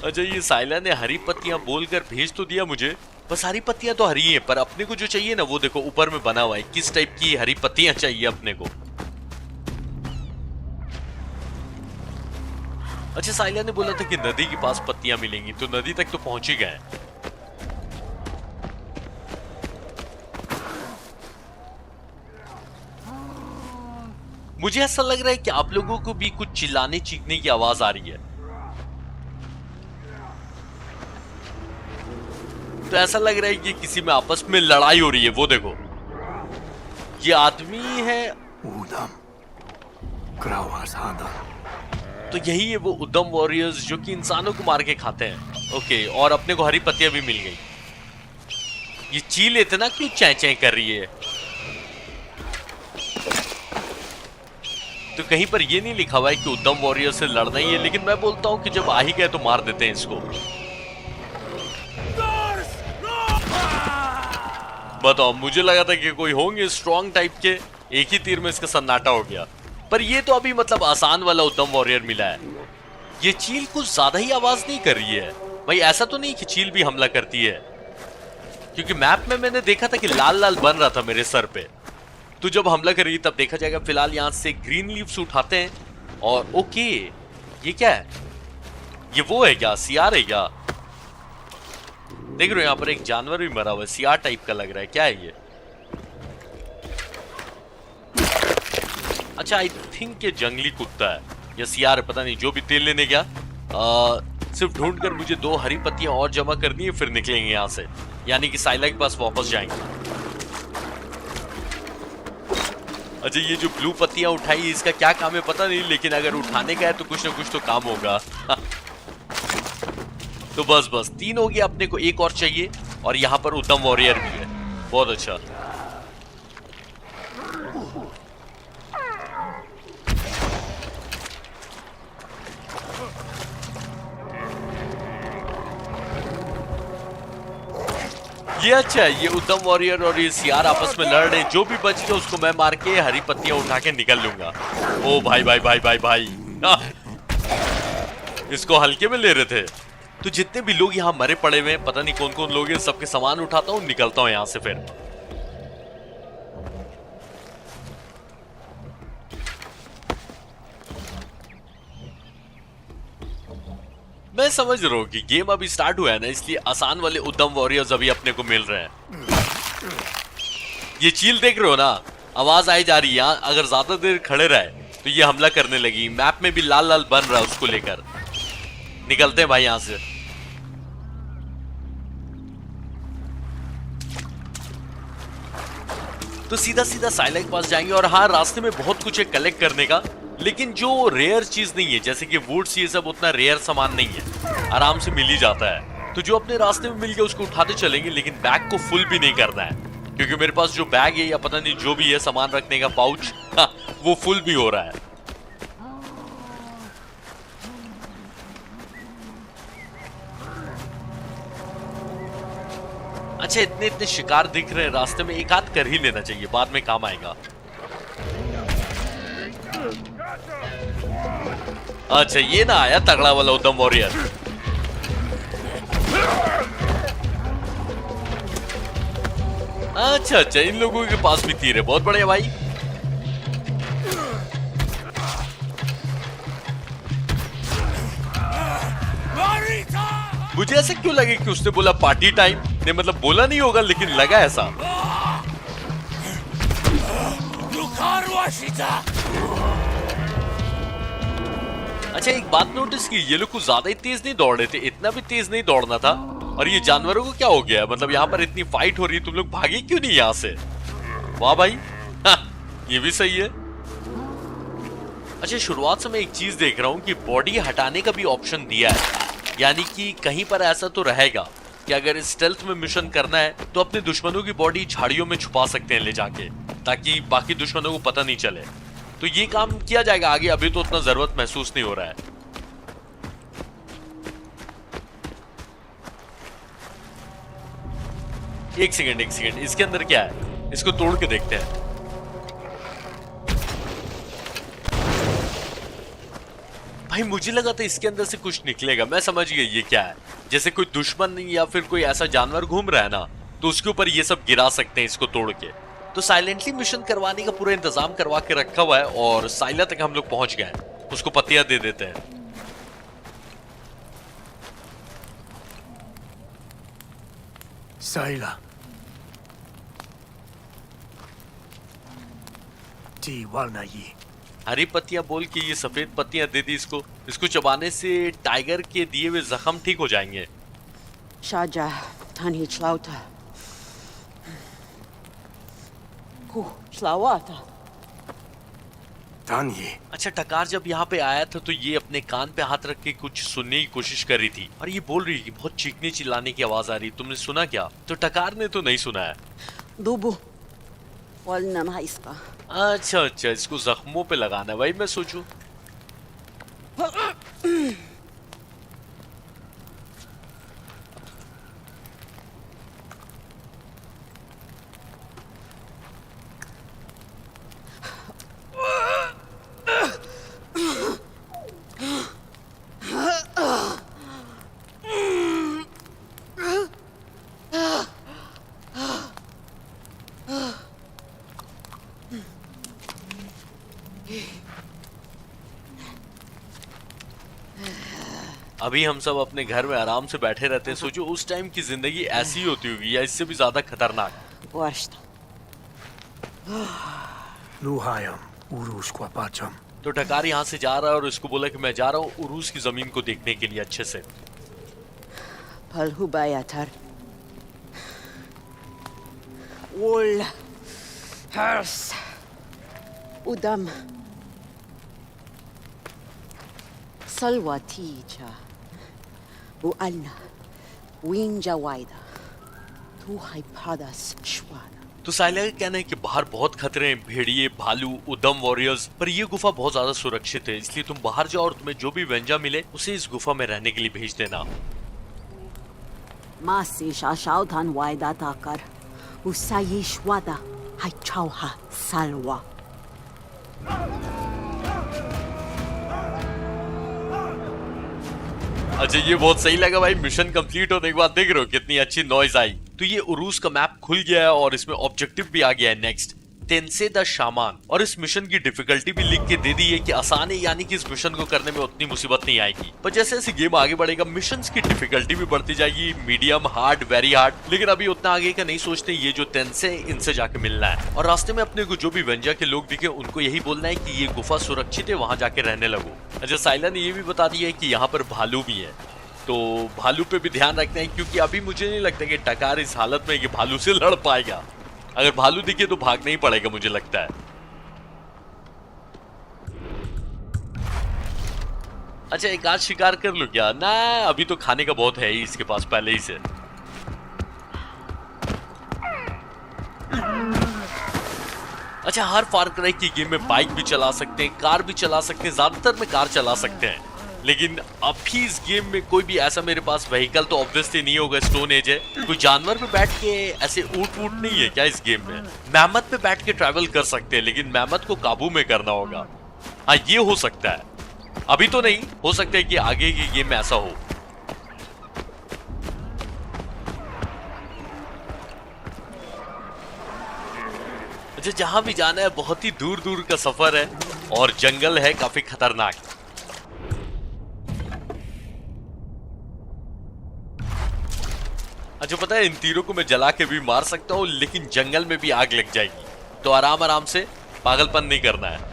अच्छा, ये साइला ने हरी पत्तियां बोलकर भेज तो दिया मुझे, बस हरी पत्तियां तो हरी हैं, पर अपने को जो चाहिए ना वो देखो ऊपर में बना हुआ है, किस टाइप की हरी पत्तियां चाहिए अपने को। अच्छा, साइला ने बोला था कि नदी के पास पत्तियां मिलेंगी, तो नदी तक तो पहुंच ही गए। मुझे ऐसा लग रहा है कि आप लोगों को भी कुछ चिल्लाने चीखने की आवाज आ रही है, तो ऐसा लग रहा है कि किसी में आपस में लड़ाई हो रही है। वो देखो, ये आदमी है Udam. Grauas Hadam. तो यही है वो उदम वॉरियर्स जो कि इंसानों को मार के खाते हैं। ओके, और अपने को हरी पत्तियां भी मिल गई। ये चील इतना क्यों चैं चैं कर रही है? तो कहीं पर ये नहीं लिखा हुआ है कि उदम वॉरियर से लड़ना ही है, लेकिन मैं बोलता हूं कि जब आ ही गए तो मार देते हैं इसको। बताओ, मुझे लगा था कि कोई होंगे स्ट्रॉन्ग टाइप के, एक ही तीर में इसका सन्नाटा हो गया। पर ये तो अभी मतलब आसान वाला उदम वॉरियर मिला है। ये चील कुछ ज्यादा ही आवाज नहीं कर रही है भाई। ऐसा तो नहीं कि चील भी हमला करती है, क्योंकि मैप में मैंने देखा था कि लाल लाल बन रहा था मेरे सर पे, तो जब हमला करेगी तब देखा जाएगा। फिलहाल यहाँ से ग्रीन लीव्स उठाते हैं, और ओके, ये क्या है? ये वो है क्या? सियार है क्या? देख रहे हो यहाँ पर एक जानवर भी मरा हुआ है, सियार टाइप का लग रहा है। क्या है ये? अच्छा, आई थिंक ये जंगली कुत्ता है या सियार है, पता नहीं। जो भी तेल लेने गया, सिर्फ ढूंढकर मुझे 2 हरी पत्तियां और जमा करनी है, फिर निकलेंगे यहाँ से, यानी कि साइला के पास वापस जाएंगे। अच्छा, ये जो ब्लू पत्तियां उठाई, इसका क्या काम है पता नहीं, लेकिन अगर उठाने का है तो कुछ ना कुछ तो काम होगा। तो बस 3 हो गया, अपने को एक और चाहिए, और यहाँ पर उदम वॉरियर भी है। बहुत अच्छा। ये अच्छा है, ये उदम वॉरियर और ये सियार आपस में लड़ रहे। जो भी बच गया उसको मैं मार के हरी पत्तियां उठा के निकल लूंगा। ओ भाई भाई भाई भाई भाई, इसको हल्के में ले रहे थे। तो जितने भी लोग यहाँ मरे पड़े हुए हैं, पता नहीं कौन कौन लोग हैं, सबके सामान उठाता हूँ, निकलता हूँ यहाँ से। फिर मैं समझ रहा हूँ कि गेम अभी स्टार्ट हुआ है ना, इसलिए आसान वाले उदम वॉरियर्स अभी अपने को मिल रहे हैं। ये चील देख रहे हो ना, आवाज आई जा रही है। यहाँ अगर ज्यादा देर खड़े रहे तो ये हमला करने लगी। मैप में भी लाल लाल बन रहा है, उसको लेकर निकलते हैं भाई यहाँ से। तो सीधा सीधा साइला के पास जाएंगे, और हाँ, रास्ते में बहुत कुछ है कलेक्ट करने का, लेकिन जो रेयर चीज नहीं है जैसे कि वुड्स ये सब उतना रेयर सामान नहीं है, आराम से मिल ही जाता है। तो जो अपने रास्ते में मिल गया उसको उठाते चलेंगे, लेकिन बैग को फुल भी नहीं करना है, क्योंकि मेरे पास जो बैग है या पता नहीं जो भी है सामान रखने का पाउच, वो फुल भी हो रहा है। अच्छा, इतने इतने शिकार दिख रहे हैं रास्ते में, एक आध कर ही लेना चाहिए, बाद में काम आएगा। अच्छा, ये ना आया तगड़ा वाला उदम वॉरियर। अच्छा अच्छा, इन लोगों के पास भी तीर है, बहुत बढ़िया भाई। मुझे ऐसे क्यों लगे कि उसने बोला पार्टी टाइम, ने मतलब बोला नहीं होगा लेकिन लगा ऐसा। अच्छा, एक बात नोटिस की, ये लोग कुछ ज्यादा ही तेज नहीं दौड़ रहे थे, इतना भी तेज नहीं दौड़ना था। और ये जानवरों को क्या हो गया, मतलब यहाँ पर इतनी फाइट हो रही है, तुम लोग भागे क्यों नहीं यहाँ से? वाह भाई, ये भी सही है। अच्छा, शुरुआत से मैं एक चीज देख रहा हूँ कि बॉडी हटाने का भी ऑप्शन दिया है, यानी कि कहीं पर ऐसा तो रहेगा कि अगर स्टेल्थ में मिशन करना है तो अपने दुश्मनों की बॉडी झाड़ियों में छुपा सकते हैं ले जाके, ताकि बाकी दुश्मनों को पता नहीं चले। तो ये काम किया जाएगा आगे, अभी तो उतना जरूरत महसूस नहीं हो रहा है। एक सेकंड, इसके अंदर क्या है, इसको तोड़ के देखते हैं। भाई मुझे लगा था इसके अंदर से कुछ निकलेगा, मैं समझ गया ये क्या है, जैसे कोई दुश्मन या फिर कोई ऐसा जानवर घूम रहा है ना, तो उसके ऊपर ये सब गिरा सकते हैं इसको तोड़ के। तो साइलेंटली मिशन करवाने का पूरा इंतजाम करवा के रखा हुआ है, और साइला तक हम लोग पहुंच गए, उसको पत्तियां दे देते हैं। साइला टी वालना ये हरी पत्तियां बोल के ये सफेद पत्तियां दे दी इसको चबाने से टाइगर के दिए हुए जख्म ठीक हो जाएंगे। Shaja, Tani Schlauta. Schlauata. तान ये अच्छा, टकार जब यहाँ पे आया था तो ये अपने कान पे हाथ रख के कुछ सुनने की कोशिश कर रही थी, और ये बोल रही है कि बहुत चीखने चिल्लाने की आवाज आ रही, तुमने सुना क्या? तो टकार ने तो नहीं सुना है। Dubu. Walna Maiska. अच्छा, इसको जख्मों पे लगाना है, भाई मैं सोचूं। अभी हम सब अपने घर में आराम से बैठे रहते हैं, सोचो उस टाइम की जिंदगी ऐसी होती होगी या इससे भी ज्यादा खतरनाक। Borscht. लुहायम उरूस को पाचम। तो टकार यहाँ से जा रहा है और इसको बोला कि मैं जा रहा हूँ उरूस की जमीन को देखने के लिए अच्छे से। Palhubayatar. Wool. Hers. Udam. Salwatija. Ualna. Winja Waida. Tu Haipadas Shwana. तो साइला का कहना है कि बाहर बहुत खतरे हैं, भेड़िए, भालू, उदम वॉरियर्स, पर ये गुफा बहुत ज्यादा सुरक्षित है, इसलिए तुम बाहर जाओ और तुम्हें जो भी व्यंजा मिले उसे इस गुफा में रहने के लिए भेज देना। Masi Shashautan Waida Takar. Usayishwada. Haichauha Salwa. अच्छा, ये बहुत सही लगा भाई। मिशन कंप्लीट होने के बाद देख रहे हो कितनी अच्छी नॉइज आई। तो ये उरूस का मैप खुल गया है और इसमें ऑब्जेक्टिव भी आ गया है, नेक्स्ट तेंसे द शामान, और इस मिशन की डिफिकल्टी भी लिख के दे दी है कि आसान है, यानी कि इस मिशन को करने में उतनी मुसीबत नहीं आएगी। पर जैसे जैसे गेम आगे बढ़ेगा मिशंस की डिफिकल्टी भी बढ़ती जाएगी, मीडियम, हार्ड, वेरी हार्ड, लेकिन अभी उतना आगे का नहीं सोचते। ये जो तेंसे, इनसे जाके मिलना है और रास्ते में अपने को जो भी व्यंजा के लोग दिखे उनको यही बोलना है कि ये गुफा सुरक्षित है, वहां जाके रहने लगो। अच्छा, साइला ने ये भी बता दिया है कि यहाँ पर भालू भी है, तो भालू पे भी ध्यान रखना है, क्योंकि अभी मुझे नहीं लगता कि टकार इस हालत में कि भालू से लड़ पाएगा। अगर भालू दिखे तो भागना ही पड़ेगा मुझे लगता है। अच्छा एक आध शिकार कर लूं क्या? ना अभी तो खाने का बहुत है ही इसके पास पहले ही से। अच्छा हर फार क्राई की गेम में बाइक भी चला सकते हैं, कार भी चला सकते हैं, ज्यादातर में कार चला सकते हैं, लेकिन अभी इस गेम में कोई भी ऐसा मेरे पास व्हीकल तो ऑब्वियसली नहीं होगा, स्टोन एज है। कोई जानवर पे बैठ के ऐसे ऊंट वूट नहीं है क्या इस गेम में? मैमथ पे बैठ के ट्रैवल कर सकते हैं, लेकिन मैमथ को काबू में करना होगा। हाँ ये हो सकता है, अभी तो नहीं, हो सकता है कि आगे की गेम में ऐसा हो। अच्छा जहां भी जाना है बहुत ही दूर दूर का सफर है और जंगल है काफी खतरनाक। अच्छा पता है इन तीरों को मैं जला के भी मार सकता हूं, लेकिन जंगल में भी आग लग जाएगी, तो आराम आराम से, पागलपन नहीं करना है।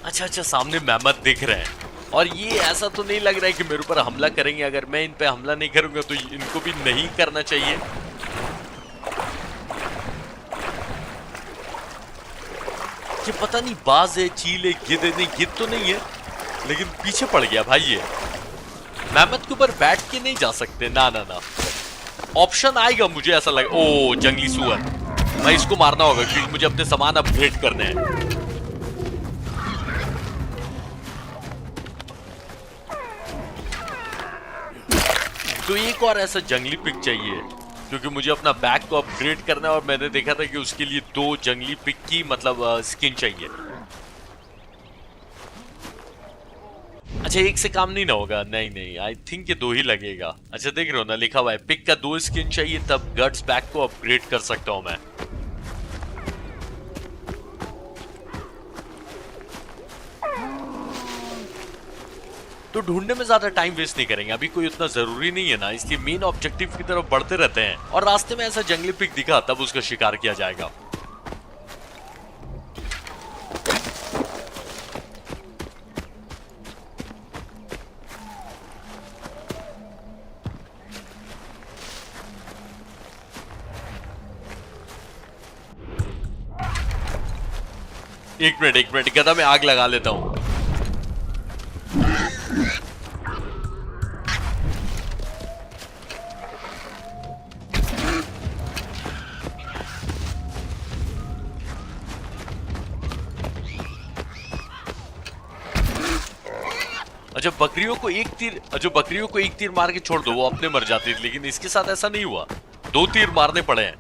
अच्छा अच्छा सामने मैमथ दिख रहे हैं और ये ऐसा तो नहीं लग रहा है कि मेरे ऊपर हमला करेंगे। अगर मैं इन पे हमला नहीं करूंगा तो इनको भी नहीं करना चाहिए। ये पता नहीं बाज है, चील है, गिद्ध है, नहीं गिद्ध तो नहीं है, लेकिन पीछे पड़ गया भाई ये। मैमथ के ऊपर बैठ के नहीं जा सकते, ना ना ना, ऑप्शन आएगा मुझे ऐसा लगा। ओ जंगली सुअर, भाई इसको मारना होगा क्योंकि मुझे अपने सामान अपग्रेड करने हैं। तो एक और ऐसा जंगली पिग चाहिए क्योंकि मुझे अपना बैग को अपग्रेड करना है और मैंने देखा था कि उसके लिए 2 जंगली पिग की मतलब स्किन चाहिए। अच्छा एक से काम नहीं ना होगा, नहीं नहीं, आई थिंक ये 2 ही लगेगा। अच्छा देख रहे हो ना लिखा हुआ है पिग का 2 स्किन चाहिए, तब गट्स बैग को अपग्रेड कर सकता हूं मैं। तो ढूंढने में ज्यादा टाइम वेस्ट नहीं करेंगे, अभी कोई उतना जरूरी नहीं है ना, इसलिए मेन ऑब्जेक्टिव की तरफ बढ़ते रहते हैं और रास्ते में ऐसा जंगली पिग दिखा तब उसका शिकार किया जाएगा। एक मिनट गदा में आग लगा लेता हूं। अच्छा बकरियों को एक तीर मार के छोड़ दो, वो अपने मर जाती थी, लेकिन इसके साथ ऐसा नहीं हुआ, 2 तीर मारने पड़े हैं।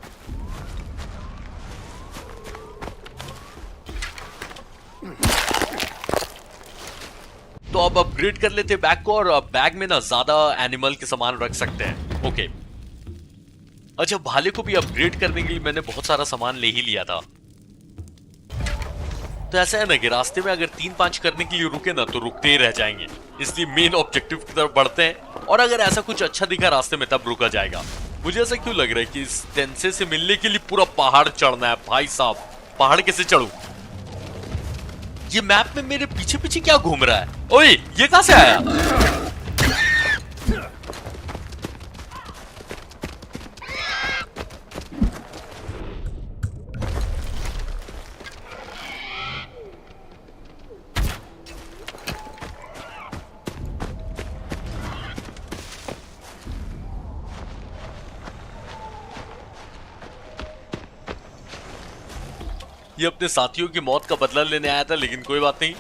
तो अब अपग्रेड कर लेते हैं बैग को और बैग में ना ज्यादा एनिमल के सामान रख सकते हैं। ओके अच्छा भाले को भी अपग्रेड करने के लिए मैंने बहुत सारा सामान ले ही लिया था। तो ऐसा है ना कि रास्ते में अगर 3-5 करने के लिए रुके ना तो रुकते ही रह जाएंगे, इसलिए मेन ऑब्जेक्टिव की तरफ बढ़ते हैं और अगर ऐसा कुछ अच्छा दिखा रास्ते में तब रुका जाएगा। मुझे ऐसा क्यों लग रहा है कि इस टेंसे से मिलने के लिए पूरा पहाड़ चढ़ना है। भाई साहब पहाड़ कैसे चढ़ूं? ये मैप में मेरे पीछे पीछे क्या घूम रहा है? ओए ये कहां से आया? ये अपने साथियों की मौत का बदला लेने आया था, लेकिन कोई बात नहीं।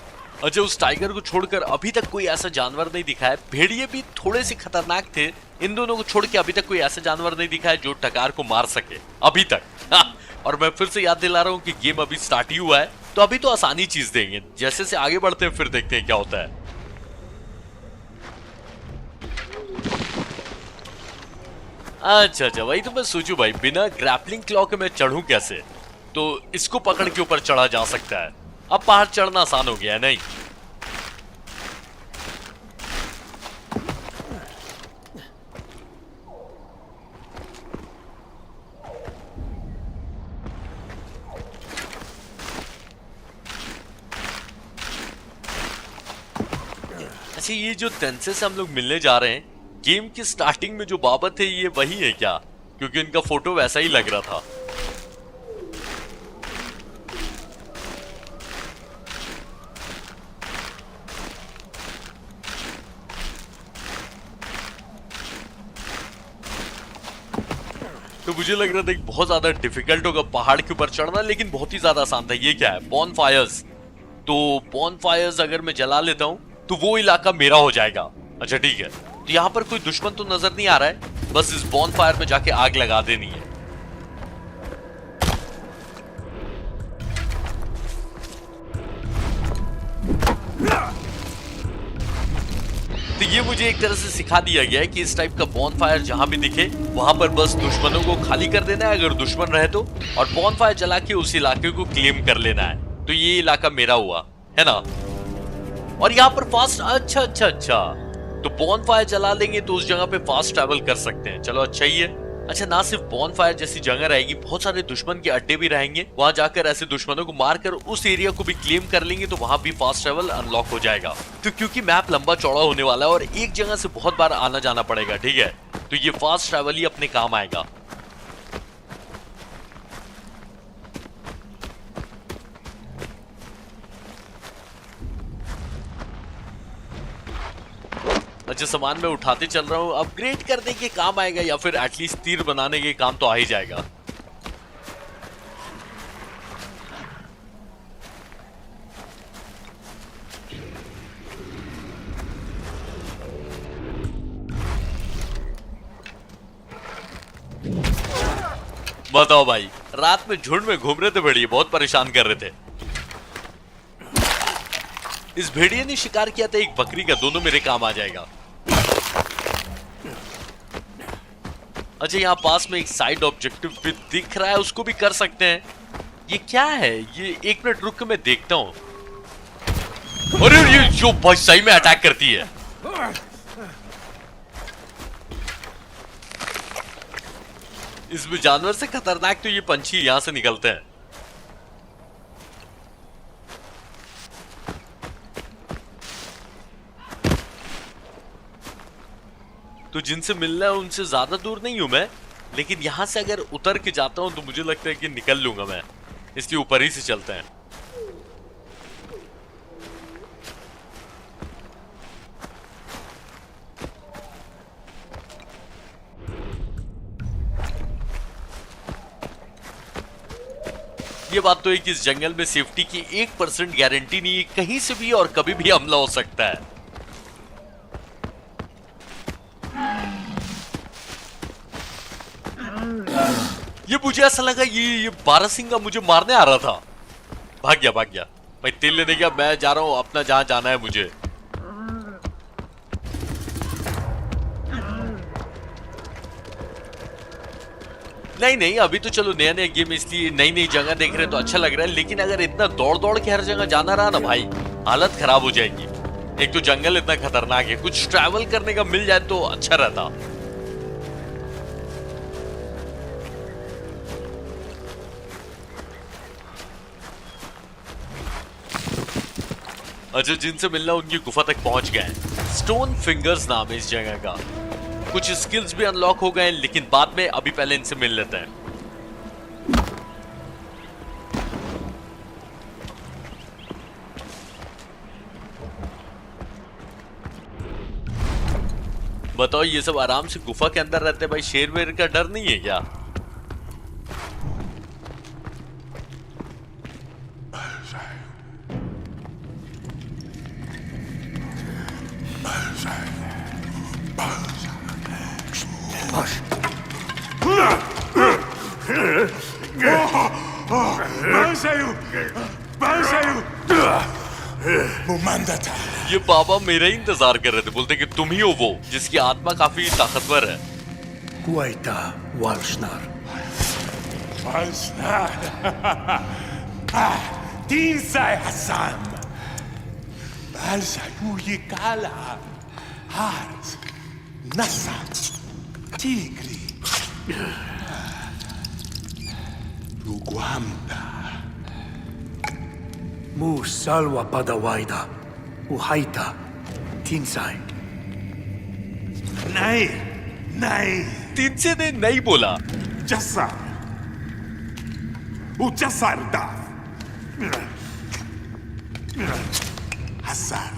अच्छा उस टाइगर को छोड़कर अभी तक कोई ऐसा जानवर नहीं दिखा है। भेड़िए भी थोड़े से खतरनाक थे, इन दोनों को छोड़ के अभी तक कोई ऐसा जानवर नहीं दिखा है जो टकार को मार सके अभी तक। और मैं फिर से याद दिला रहा हूँ कि गेम अभी स्टार्ट ही हुआ है, तो अभी तो आसानी चीज देंगे, जैसे से आगे बढ़ते हैं फिर देखते हैं क्या होता है। अच्छा वही तो मैं सोचूं भाई, बिना ग्रैपलिंग क्लॉ के मैं चढ़ूं कैसे? तो इसको पकड़ के ऊपर चढ़ा जा सकता है। अब पहाड़ चढ़ना आसान हो गया है नहीं? अच्छा, ये जो तेंसे से हम लोग मिलने जा रहे हैं, गेम की स्टार्टिंग में जो बाबत है ये वही है क्या? क्योंकि इनका फोटो वैसा ही लग रहा था। तो मुझे लग रहा था एक बहुत ज्यादा डिफिकल्ट होगा पहाड़ के ऊपर चढ़ना, लेकिन बहुत ही ज्यादा आसान था। ये क्या है? बॉन फायर्स। तो बॉन फायर्स अगर मैं जला लेता हूं तो वो इलाका मेरा हो जाएगा। अच्छा ठीक है, तो यहाँ पर कोई दुश्मन तो नजर नहीं आ रहा है, बस इस बॉन फायर में जाके आग लगा देनी है। तो ये मुझे एक तरह से सिखा दिया गया है कि इस टाइप का बॉन फायर जहां भी दिखे वहां पर बस दुश्मनों को खाली कर देना है अगर दुश्मन रहे तो, और बॉन फायर जला के उस इलाके को क्लेम कर लेना है। तो ये इलाका मेरा हुआ है ना। और यहाँ पर फास्ट, अच्छा अच्छा अच्छा, तो बॉन फायर जला लेंगे तो उस जगह पे फास्ट ट्रैवल कर सकते हैं। चलो अच्छा ही है। अच्छा, ना सिर्फ बॉन फायर जैसी जगह रहेगी, बहुत सारे दुश्मन के अड्डे भी रहेंगे, वहां जाकर ऐसे दुश्मनों को मारकर उस एरिया को भी क्लेम कर लेंगे तो वहां भी फास्ट ट्रैवल अनलॉक हो जाएगा। तो क्योंकि मैप लंबा चौड़ा होने वाला है और एक जगह से बहुत बार आना जाना पड़ेगा, ठीक है, तो ये फास्ट ट्रैवल ही अपने काम आएगा। अच्छा, सामान में उठाते चल रहा हूं, अपग्रेड करने के काम आएगा या फिर एटलीस्ट तीर बनाने के काम तो आ ही जाएगा। बताओ भाई, रात में झुंड में घूम रहे थे भेड़िए, बहुत परेशान कर रहे थे। इस भेड़िए ने शिकार किया था एक बकरी का, दोनों मेरे काम आ जाएगा। अच्छा, यहाँ पास में एक साइड ऑब्जेक्टिव भी दिख रहा है, उसको भी कर सकते हैं। ये क्या है? ये एक मिनट रुक के मैं देखता हूँ। अरे ये जो भाई सही में अटैक करती है। इसमें जानवर से खतरनाक तो ये पंछी यहां से निकलते हैं। तो जिनसे मिलना है उनसे ज्यादा दूर नहीं हूं मैं, लेकिन यहां से अगर उतर के जाता हूं तो मुझे लगता है कि निकल लूंगा मैं, इसलिए ऊपर ही से चलते हैं। ये बात तो है कि इस जंगल में सेफ्टी की 1% गारंटी नहीं है, कहीं से भी और कभी भी हमला हो सकता है। ये मुझे ऐसा लगा ये बारहसिंगा मुझे मारने आ रहा था। भाग गया भाई, तेल लेने गया। मैं जा रहा हूं अपना जहां जाना है मुझे। नहीं, अभी तो चलो नया गेम, इसलिए नई जगह देख रहे हैं तो अच्छा लग रहा है, लेकिन अगर इतना दौड़ के हर जगह जाना रहा ना भाई, हालत खराब हो जाएगी। एक तो जंगल इतना खतरनाक है, कुछ ट्रैवल करने का मिल जाए तो अच्छा रहता। अच्छा, जिनसे मिलना उनकी गुफा तक पहुंच गए। स्टोन फिंगर्स नाम है इस जगह का। कुछ स्किल्स भी अनलॉक हो गए, लेकिन बाद में, अभी पहले इनसे मिल लेते हैं। बताओ, ये सब आराम से गुफा के अंदर रहते हैं भाई, शेर वेर का डर नहीं है क्या? ये बाबा मेरा ही इंतजार कर रहे थे, बोलते कि तुम ही हो वो जिसकी आत्मा काफी ताकतवर है। Huaita Walshnar. Walshnar. Din sei Hassan. Balsa Yukala. Hars. Nassa. Tigri. Luguamda. Mu Salwa Padawaida. Uhaita. Tinsai. Nein, nein, तिनसे ने नहीं बोला। Jassar. O Jassar Dav. Hasar.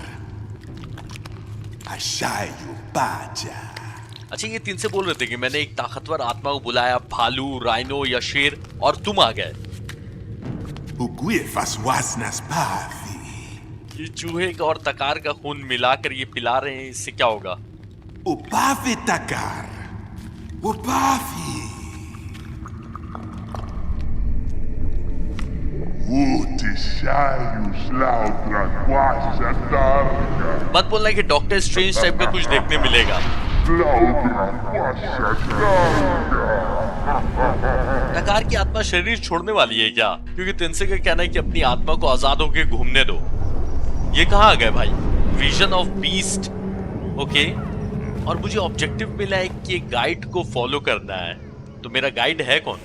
Ashayu Baja. अच्छा, ये तिनसे बोल रहे थे कि मैंने एक ताकतवर आत्मा को बुलाया, भालू, राइनो या शेर, और तुम आ गए। Uguefas wasnas pavi. ये चूहे का और तकार का खून मिलाकर ये पिला रहे हैं, इससे क्या होगा? Upavi takar. Upavi. मत बोलना कि डॉक्टर स्ट्रेंज टाइप का कुछ देखने मिलेगा। तकार की आत्मा शरीर छोड़ने वाली है क्या? क्योंकि तिनसे का कहना है कि अपनी आत्मा को आजाद होकर घूमने दो। ये कहाँ आ गए भाई? Vision of beast. ओके, और मुझे ऑब्जेक्टिव मिला है कि गाइड को फॉलो करना है। तो मेरा गाइड है कौन?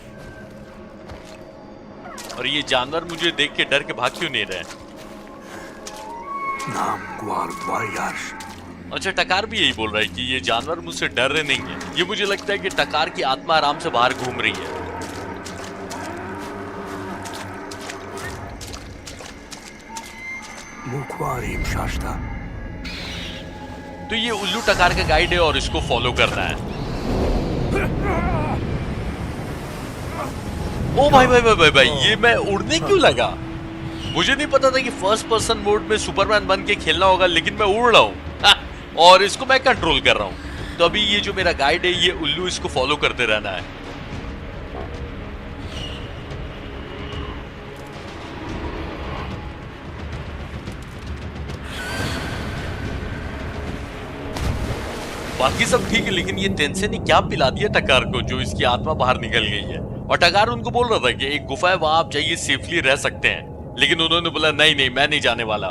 और ये जानवर मुझे देख के डर के भाग क्यों नहीं रहे? Nam Guar Vayash. अच्छा, टकार भी यही बोल रहा है कि ये जानवर मुझसे डर रहे नहीं है। ये मुझे लगता है कि टकार की आत्मा आराम से बाहर घूम रही है। Mukwarim Shashta. तो ये उल्लू टकार का गाइड है और इसको फॉलो करना है। ओ भाई भाई भाई भाई भाई, ये मैं उड़ने क्यों लगा? मुझे नहीं पता था कि फर्स्ट पर्सन मोड में सुपरमैन बन के खेलना होगा, लेकिन मैं उड़ रहा हूँ और इसको मैं कंट्रोल कर रहा हूँ। तो अभी ये जो मेरा गाइड है, ये उल्लू, इसको फॉलो करते रहना है। बाकी सब ठीक है, लेकिन ये तेंसे ने क्या पिला दिया टकार को जो इसकी आत्मा बाहर निकल गई है। और टकार उनको बोल रहा था कि एक गुफा है, वहां आप जाइए, सेफली रह सकते हैं। लेकिन उन्होंने बोला नहीं नहीं, मैं नहीं जाने वाला।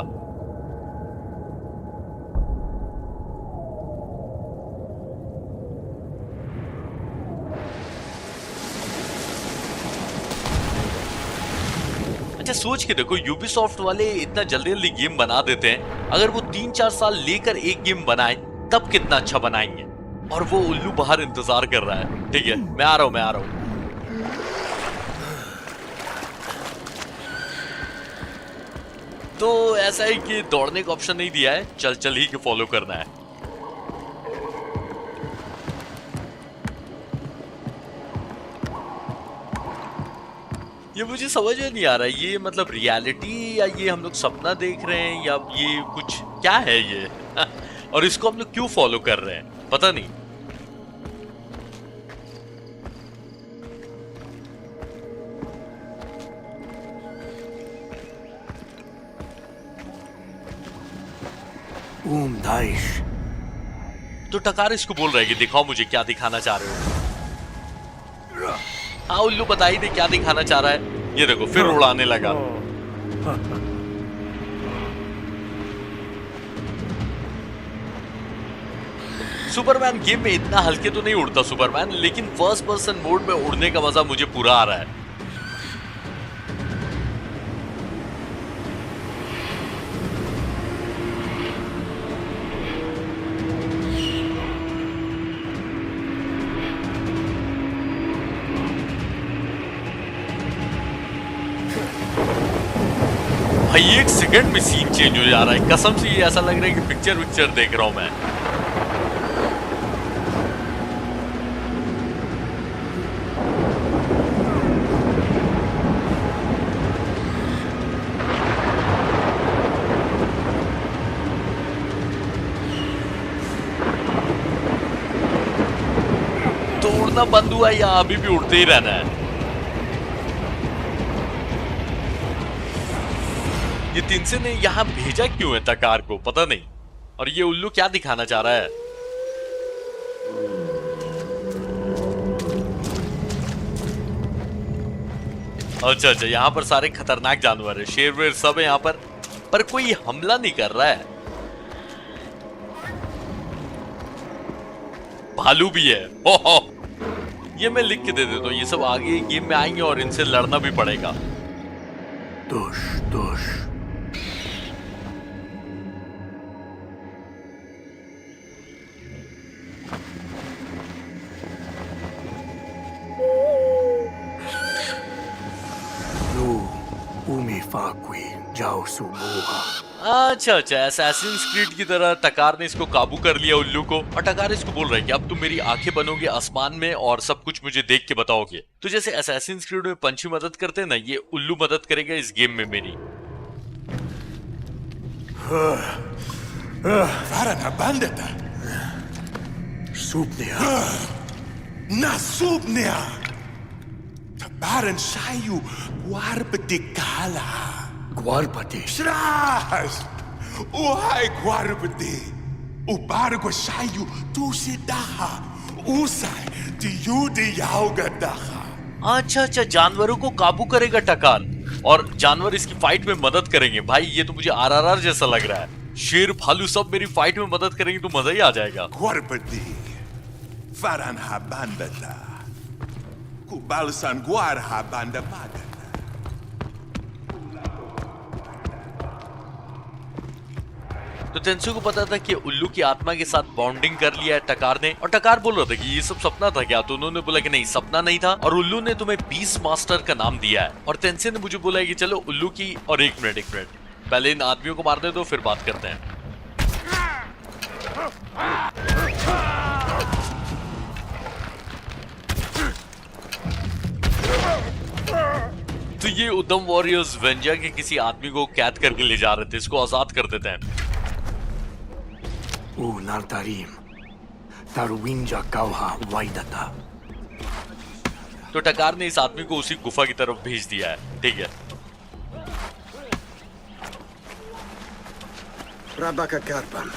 अच्छा, सोच के देखो, यूबीसॉफ्ट वाले इतना जल्दी जल्दी गेम बना देते हैं। अगर वो 3-4 साल लेकर एक गेम बनाए तब कितना अच्छा बनाएंगे। और वो उल्लू बाहर इंतजार कर रहा है। ठीक है, मैं आ रहा हूं, मैं आ रहा हूं। तो ऐसा है कि दौड़ने का ऑप्शन नहीं दिया है, चल चल ही के फॉलो करना है। ये मुझे समझ में नहीं आ रहा है, ये मतलब रियलिटी या ये हम लोग सपना देख रहे हैं या ये कुछ क्या है ये और इसको हम लोग क्यों फॉलो कर रहे हैं, पता नहीं। Daish. तो टकार इसको बोल रहा है कि दिखाओ मुझे क्या दिखाना चाह रहे हो। हाँ, उल्लू बता ही दे क्या दिखाना चाह रहा है। ये देखो, फिर उड़ाने लगा। सुपरमैन गेम में इतना हल्के तो नहीं उड़ता सुपरमैन, लेकिन फर्स्ट पर्सन मोड में उड़ने का मजा मुझे पूरा आ रहा है। भाई, एक सेकंड में सीन चेंज हो जा रहा है। कसम से ये ऐसा लग रहा है कि पिक्चर देख रहा हूं मैं। तो उड़ना बंद हुआ या अभी भी उड़ते ही रहना है? ये तिनसे ने यहाँ भेजा क्यों है तकार को, पता नहीं। और ये उल्लू क्या दिखाना चाह रहा है? अच्छा अच्छा, यहाँ पर सारे खतरनाक जानवर है, शेर वेर सब है यहाँ पर कोई हमला नहीं कर रहा है। भालू भी है। हो। ये मैं लिख के दे देता हूँ, ये सब आगे गेम में आएंगे और इनसे लड़ना भी पड़ेगा। Dush. Aqui, Jau Subuha. अच्छा अच्छा, असैसिन्स क्रीड की तरह टकार ने इसको काबू कर लिया उल्लू को, और टकार इसको बोल रहा है कि अब तुम मेरी आंखें बनोगे आसमान में और सब कुछ मुझे देख के बताओगे। तो जैसे असैसिन्स क्रीड में पंछी मदद करते हैं ना, ये उल्लू मदद करेगा इस गेम में मेरी। Varana bandeta. Supnea. Na subnea. Tabaran sayu warpetikala. Guarpati. Shras. Uhai guarbeti. Ubargo sayu tusidaha. Usai tiyudi yaugadaha. अच्छा अच्छा, जानवरों को काबू करेगा टकार और जानवर इसकी फाइट में मदद करेंगे। भाई ये तो मुझे आरआरआर जैसा लग रहा है। शेर भालू सब मेरी फाइट में मदद करेंगे तो मजा ही आ जाएगा। Guarbeti. Faran ha bandata. Kubalsan guar ha bandapagata. तो तेंसु को पता था कि उल्लू की आत्मा के साथ बॉन्डिंग कर लिया है टकार ने, और टकार बोल रहा था कि ये सब सपना था क्या, तो उन्होंने बोला कि नहीं सपना नहीं था, और उल्लू ने तुम्हें बीस मास्टर का नाम दिया है। और तेंसे ने मुझे बोला है कि चलो उल्लू की, और एक मिनट पहले इन आदमियों को मार दे दो फिर बात करते हैं। तो ये उद्यम वॉरियर्स वेंजा के किसी आदमी को कैद करके ले जा रहे थे, इसको आजाद कर देते हैं। Nartarim. Tarwinja Kauha Waidata. तो टकार ने इस आदमी को उसी गुफा की तरफ भेज दिया है। ठीक है, Rabaka Karpan.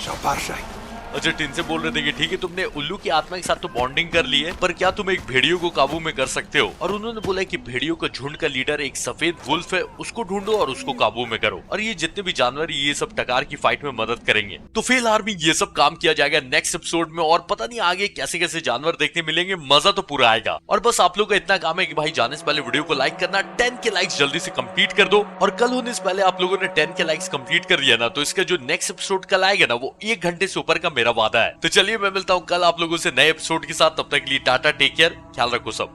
Shaparshai. अच्छा टिन से बोल रहे थे कि ठीक है तुमने उल्लू की आत्मा के साथ तो बॉन्डिंग कर ली है, पर क्या तुम एक भेड़ियों को काबू में कर सकते हो? और उन्होंने बोला कि भेड़ियों का झुंड का लीडर एक सफेद वुल्फ है, उसको ढूंढो और उसको काबू में करो, और ये जितने भी जानवर ये सब टकार की फाइट में मदद करेंगे। तो फेल आर्मी ये सब काम किया जाएगा नेक्स्ट एपिसोड में, और पता नहीं आगे कैसे कैसे जानवर देखने मिलेंगे, मजा तो पूरा आएगा। और बस आप लोग का इतना काम है कि भाई जाने से पहले वीडियो को लाइक करना, 10 के लाइक्स जल्दी से कंप्लीट कर दो, और कल होने से पहले आप लोगों ने 10 के लाइक्स कंप्लीट कर दिया ना, तो इसका जो नेक्स्ट एपिसोड कल आएगा ना वो 1 घंटे से ऊपर का मेरा वादा है। तो चलिए मैं मिलता हूँ कल आप लोगों से नए एपिसोड के साथ, तब तक के लिए टाटा, टेक केयर, ख्याल रखो सब।